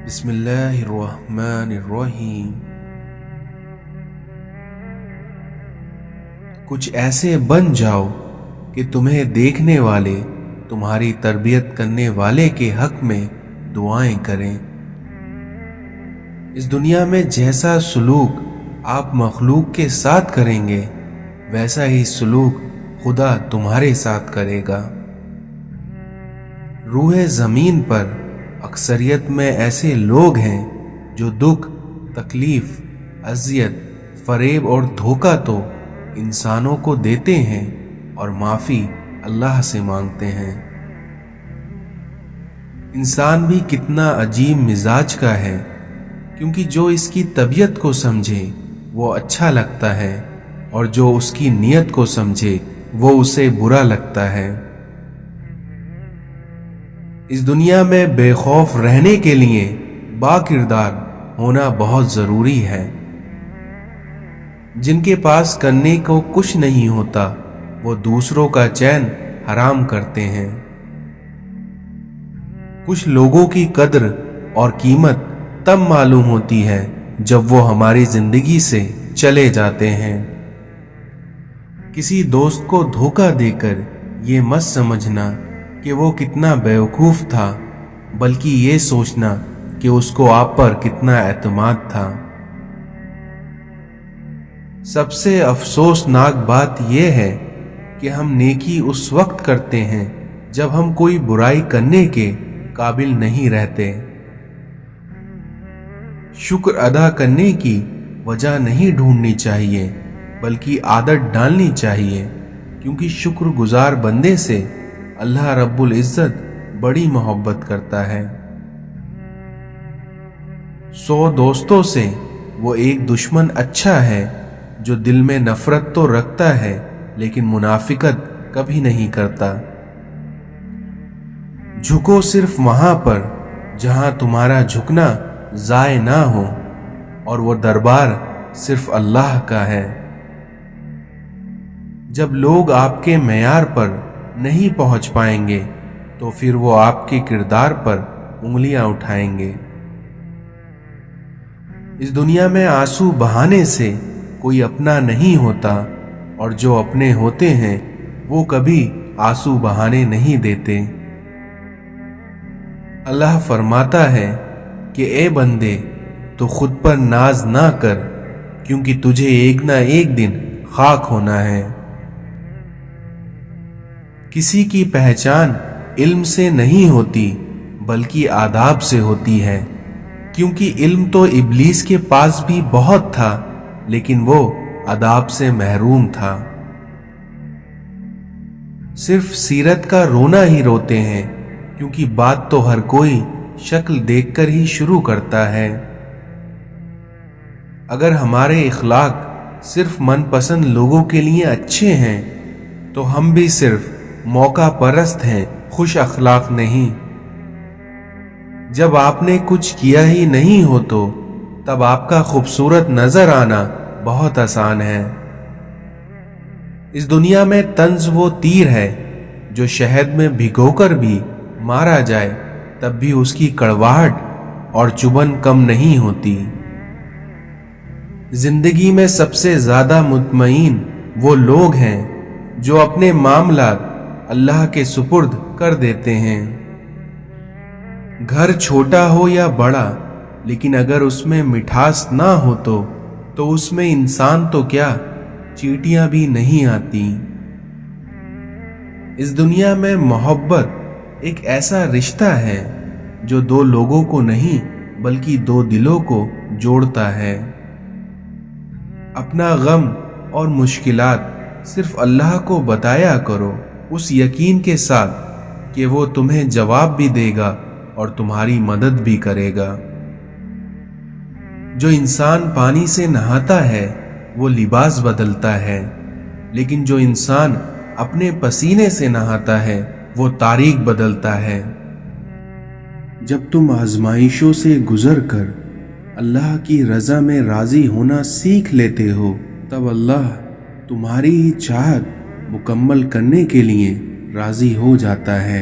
بسم اللہ الرحمن الرحیم۔ کچھ ایسے بن جاؤ کہ تمہیں دیکھنے والے تمہاری تربیت کرنے والے کے حق میں دعائیں کریں۔ اس دنیا میں جیسا سلوک آپ مخلوق کے ساتھ کریں گے ویسا ہی سلوک خدا تمہارے ساتھ کرے گا۔ روح زمین پر اکثریت میں ایسے لوگ ہیں جو دکھ، تکلیف، اذیت، فریب اور دھوکہ تو انسانوں کو دیتے ہیں اور معافی اللہ سے مانگتے ہیں۔ انسان بھی کتنا عجیب مزاج کا ہے، کیونکہ جو اس کی طبیعت کو سمجھے وہ اچھا لگتا ہے اور جو اس کی نیت کو سمجھے وہ اسے برا لگتا ہے۔ اس دنیا میں بے خوف رہنے کے لیے با کردار ہونا بہت ضروری ہے۔ جن کے پاس کرنے کو کچھ نہیں ہوتا وہ دوسروں کا چین حرام کرتے ہیں۔ کچھ لوگوں کی قدر اور قیمت تب معلوم ہوتی ہے جب وہ ہماری زندگی سے چلے جاتے ہیں۔ کسی دوست کو دھوکہ دے کر یہ مت سمجھنا کہ وہ کتنا بیوقوف تھا، بلکہ یہ سوچنا کہ اس کو آپ پر کتنا اعتماد تھا۔ سب سے افسوسناک بات یہ ہے کہ ہم نیکی اس وقت کرتے ہیں جب ہم کوئی برائی کرنے کے قابل نہیں رہتے۔ شکر ادا کرنے کی وجہ نہیں ڈھونڈنی چاہیے بلکہ عادت ڈالنی چاہیے، کیونکہ شکر گزار بندے سے اللہ رب العزت بڑی محبت کرتا ہے۔ 100 دوستوں سے وہ ایک دشمن اچھا ہے جو دل میں نفرت تو رکھتا ہے لیکن منافقت کبھی نہیں کرتا۔ جھکو صرف وہاں پر جہاں تمہارا جھکنا ضائع نہ ہو، اور وہ دربار صرف اللہ کا ہے۔ جب لوگ آپ کے معیار پر نہیں پہنچ پائیں گے تو پھر وہ آپ کے کردار پر انگلیاں اٹھائیں گے۔ اس دنیا میں آنسو بہانے سے کوئی اپنا نہیں ہوتا، اور جو اپنے ہوتے ہیں وہ کبھی آنسو بہانے نہیں دیتے۔ اللہ فرماتا ہے کہ اے بندے تو خود پر ناز نہ کر، کیونکہ تجھے ایک نہ ایک دن خاک ہونا ہے۔ کسی کی پہچان علم سے نہیں ہوتی بلکہ آداب سے ہوتی ہے، کیونکہ علم تو ابلیس کے پاس بھی بہت تھا لیکن وہ آداب سے محروم تھا۔ صرف سیرت کا رونا ہی روتے ہیں، کیونکہ بات تو ہر کوئی شکل دیکھ کر ہی شروع کرتا ہے۔ اگر ہمارے اخلاق صرف من پسند لوگوں کے لیے اچھے ہیں تو ہم بھی صرف موقع پرست ہیں، خوش اخلاق نہیں۔ جب آپ نے کچھ کیا ہی نہیں ہو تو تب آپ کا خوبصورت نظر آنا بہت آسان ہے۔ اس دنیا میں طنز وہ تیر ہے جو شہد میں بھگو کر بھی مارا جائے تب بھی اس کی کڑواہٹ اور چبھن کم نہیں ہوتی۔ زندگی میں سب سے زیادہ مطمئن وہ لوگ ہیں جو اپنے معاملات اللہ کے سپرد کر دیتے ہیں۔ گھر چھوٹا ہو یا بڑا، لیکن اگر اس میں مٹھاس نہ ہو تو اس میں انسان تو کیا چیٹیاں بھی نہیں آتی۔ اس دنیا میں محبت ایک ایسا رشتہ ہے جو دو لوگوں کو نہیں بلکہ دو دلوں کو جوڑتا ہے۔ اپنا غم اور مشکلات صرف اللہ کو بتایا کرو، اس یقین کے ساتھ کہ وہ تمہیں جواب بھی دے گا اور تمہاری مدد بھی کرے گا۔ جو انسان پانی سے نہاتا ہے وہ لباس بدلتا ہے، لیکن جو انسان اپنے پسینے سے نہاتا ہے وہ تاریخ بدلتا ہے۔ جب تم آزمائشوں سے گزر کر اللہ کی رضا میں راضی ہونا سیکھ لیتے ہو تب اللہ تمہاری ہی چاہت مکمل کرنے کے لیے راضی ہو جاتا ہے۔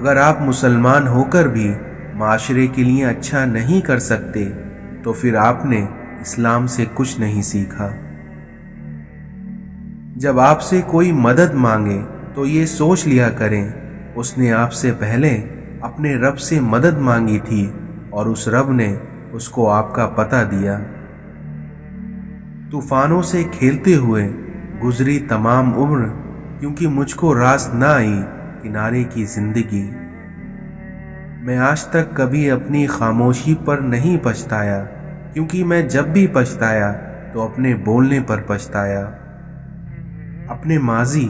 اگر آپ مسلمان ہو کر بھی معاشرے کے لیے اچھا نہیں کر سکتے تو پھر آپ نے اسلام سے کچھ نہیں سیکھا۔ جب آپ سے کوئی مدد مانگے تو یہ سوچ لیا کریں اس نے آپ سے پہلے اپنے رب سے مدد مانگی تھی اور اس رب نے اس کو آپ کا پتہ دیا۔ طوفانوں سے کھیلتے ہوئے گزری تمام عمر کیونکہ مجھ کو راست نہ آئی کنارے کی زندگی۔ میں آج تک کبھی اپنی خاموشی پر نہیں پچھتایا کیونکہ میں جب بھی پچھتایا تو اپنے بولنے پر پچھتایا۔ اپنے ماضی،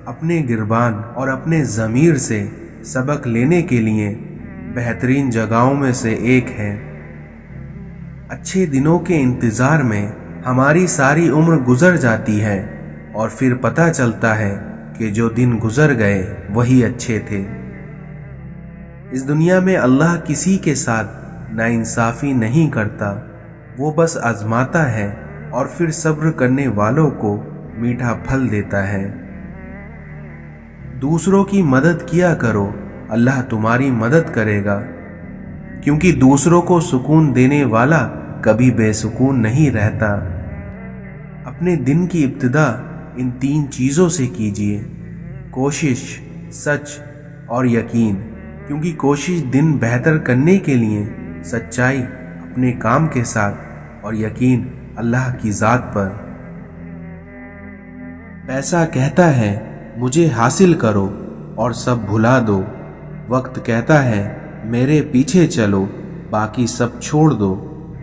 اپنے گربان اور اپنے ضمیر سے سبق لینے کے لیے بہترین جگہوں میں سے ایک ہے۔ اچھے دنوں کے انتظار میں ہماری ساری عمر گزر جاتی ہے اور پھر پتہ چلتا ہے کہ جو دن گزر گئے وہی اچھے تھے۔ اس دنیا میں اللہ کسی کے ساتھ ناانصافی نہیں کرتا، وہ بس آزماتا ہے اور پھر صبر کرنے والوں کو میٹھا پھل دیتا ہے۔ دوسروں کی مدد کیا کرو، اللہ تمہاری مدد کرے گا، کیونکہ دوسروں کو سکون دینے والا کبھی بے سکون نہیں رہتا۔ اپنے دن کی ابتدا ان 3 چیزوں سے کیجیے: کوشش، سچ اور یقین، کیونکہ کوشش دن بہتر کرنے کے لیے، سچائی اپنے کام کے ساتھ اور یقین اللہ کی ذات پر۔ پیسہ کہتا ہے مجھے حاصل کرو اور سب بھلا دو، وقت کہتا ہے میرے پیچھے چلو باقی سب چھوڑ دو،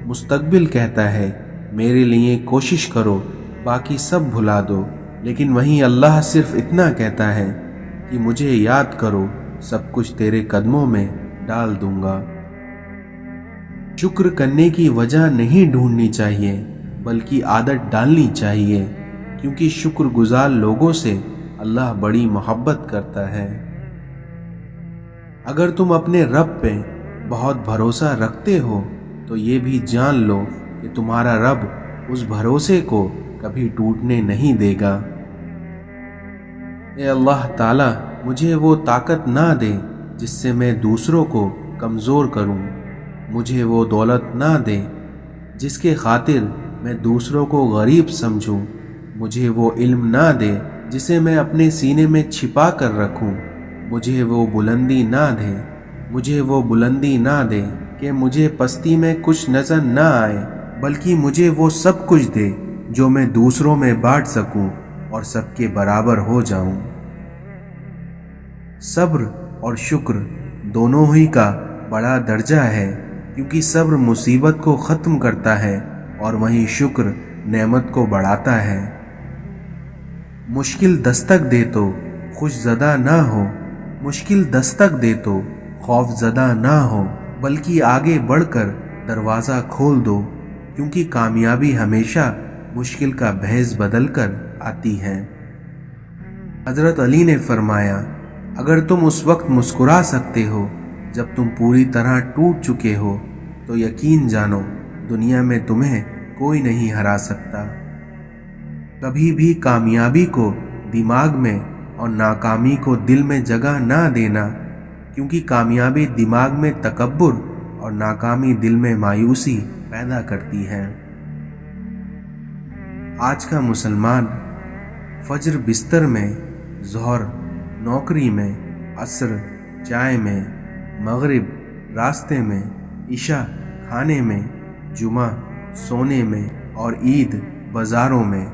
مستقبل کہتا ہے میرے لیے کوشش کرو باقی سب بھلا دو، لیکن وہیں اللہ صرف اتنا کہتا ہے کہ مجھے یاد کرو سب کچھ تیرے قدموں میں ڈال دوں گا۔ شکر کرنے کی وجہ نہیں ڈھونڈنی چاہیے بلکہ عادت ڈالنی چاہیے، کیونکہ شکر گزار لوگوں سے اللہ بڑی محبت کرتا ہے۔ اگر تم اپنے رب پہ بہت بھروسہ رکھتے ہو تو یہ بھی جان لو کہ تمہارا رب اس بھروسے کو کبھی ٹوٹنے نہیں دے گا۔ اے اللہ تعالیٰ، مجھے وہ طاقت نہ دے جس سے میں دوسروں کو کمزور کروں، مجھے وہ دولت نہ دے جس کے خاطر میں دوسروں کو غریب سمجھوں، مجھے وہ علم نہ دے جسے میں اپنے سینے میں چھپا کر رکھوں، مجھے وہ بلندی نہ دے، مجھے وہ بلندی نہ دے کہ مجھے پستی میں کچھ نظر نہ آئے، بلکہ مجھے وہ سب کچھ دے جو میں دوسروں میں بانٹ سکوں اور سب کے برابر ہو جاؤں۔ صبر اور شکر دونوں ہی کا بڑا درجہ ہے، کیونکہ صبر مصیبت کو ختم کرتا ہے اور وہیں شکر نعمت کو بڑھاتا ہے۔ مشکل دستک دے تو خوش زدہ نہ ہو، مشکل دستک دے تو خوف زدہ نہ ہو، بلکہ آگے بڑھ کر دروازہ کھول دو، کیونکہ کامیابی ہمیشہ مشکل کا بھیس بدل کر آتی ہے۔ حضرت علی نے فرمایا، اگر تم اس وقت مسکرا سکتے ہو جب تم پوری طرح ٹوٹ چکے ہو تو یقین جانو دنیا میں تمہیں کوئی نہیں ہرا سکتا۔ کبھی بھی کامیابی کو دماغ میں اور ناکامی کو دل میں جگہ نہ دینا، کیونکہ کامیابی دماغ میں تکبر اور ناکامی دل میں مایوسی پیدا کرتی ہے۔ آج کا مسلمان فجر بستر میں، ظہر نوکری میں، عصر چائے میں، مغرب راستے میں، عشاء کھانے میں، جمعہ سونے میں اور عید بازاروں میں،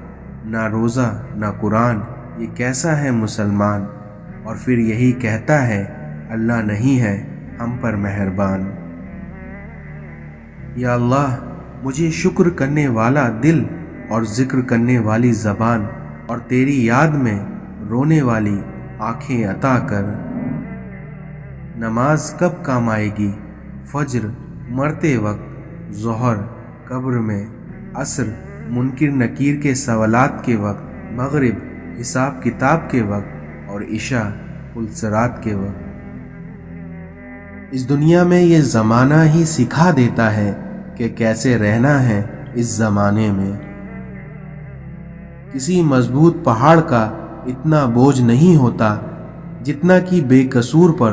نہ روزہ نہ قرآن، یہ کیسا ہے مسلمان؟ اور پھر یہی کہتا ہے اللہ نہیں ہے ہم پر مہربان۔ یا اللہ، مجھے شکر کرنے والا دل اور ذکر کرنے والی زبان اور تیری یاد میں رونے والی آنکھیں عطا کر۔ نماز کب کام آئے گی؟ فجر مرتے وقت، ظہر قبر میں، عصر منکر نکیر کے سوالات کے وقت، مغرب حساب کتاب کے وقت اور عشاء پل صراط کے وقت۔ اس دنیا میں یہ زمانہ ہی سکھا دیتا ہے کہ کیسے رہنا ہے اس زمانے میں۔ کسی مضبوط پہاڑ کا اتنا بوجھ نہیں ہوتا جتنا کہ بے قصور پر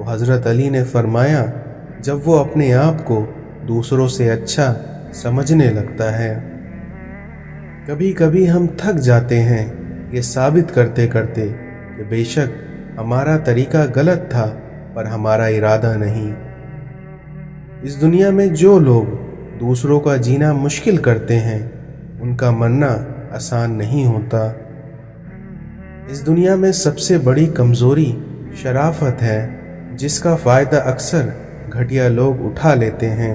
تو حضرت علی نے فرمایا، جب وہ اپنے آپ کو دوسروں سے اچھا سمجھنے لگتا ہے۔ کبھی کبھی ہم تھک جاتے ہیں یہ ثابت کرتے کرتے کہ بے شک ہمارا طریقہ غلط تھا پر ہمارا ارادہ نہیں۔ اس دنیا میں جو لوگ دوسروں کا جینا مشکل کرتے ہیں ان کا مرنا آسان نہیں ہوتا۔ اس دنیا میں سب سے بڑی کمزوری شرافت ہے، جس کا فائدہ اکثر گھٹیا لوگ اٹھا لیتے ہیں۔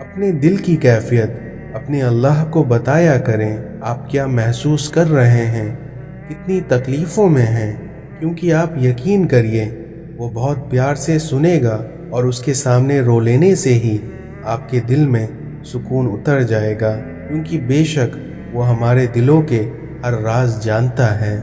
اپنے دل کی کیفیت اپنے اللہ کو بتایا کریں، آپ کیا محسوس کر رہے ہیں، کتنی تکلیفوں میں ہیں، کیونکہ آپ یقین کریے وہ بہت پیار سے سنے گا اور اس کے سامنے رو لینے سے ہی آپ کے دل میں سکون اتر جائے گا، کیونکہ بے شک وہ ہمارے دلوں کے ہر راز جانتا ہے۔